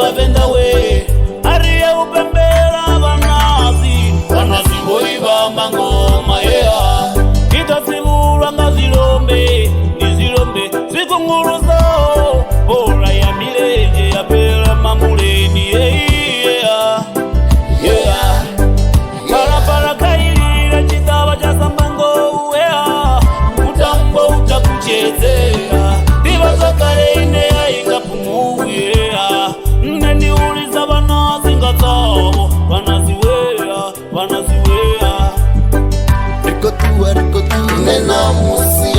vavenda we ariye upembela vanasi vanasivoiva mangoma yeah. Itasivulwa nga zilombe nizilombe zikunguluzo bora ya milenje ya pela mamuleni yeah. Yeah. Parapara kailira chitava cha sambango yeah. Utambo utakuchezea diva zakale ine ya ingapumuwe yeah. Neniuliza vanasi ngatavo vanasiwea vanasiwea rikotu nena musi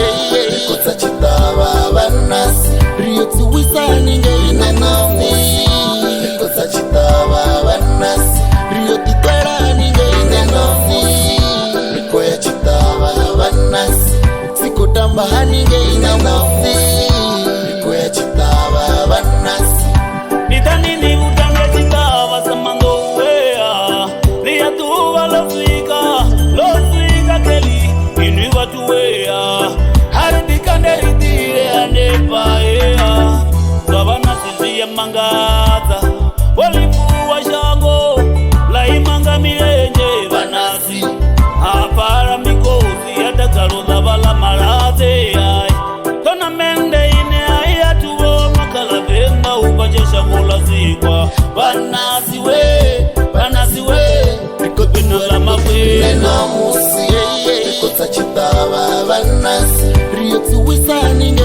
rikota chitava vanasi riyoti wisaninge inena musi rikota chitava vanasi riyoti tweraninge inena musi rikoya chitava vanasi sikotamba haninge inena musi rikoya chitava vanasi nitanini utange chitava samando wea riyatuva loswika keli inui watu wea haridikande ridire anepa ea Gavana sisi ya mangaza walifuwa shango laimanga milenje vanasi apara mikozi yatakaroza vala marate ay kona mende ine ayatuvo makala venga upajesha mola zikwa vanasi we rikotwinola mafwe nena musi rikota chitava vanasi riyoti wisaninge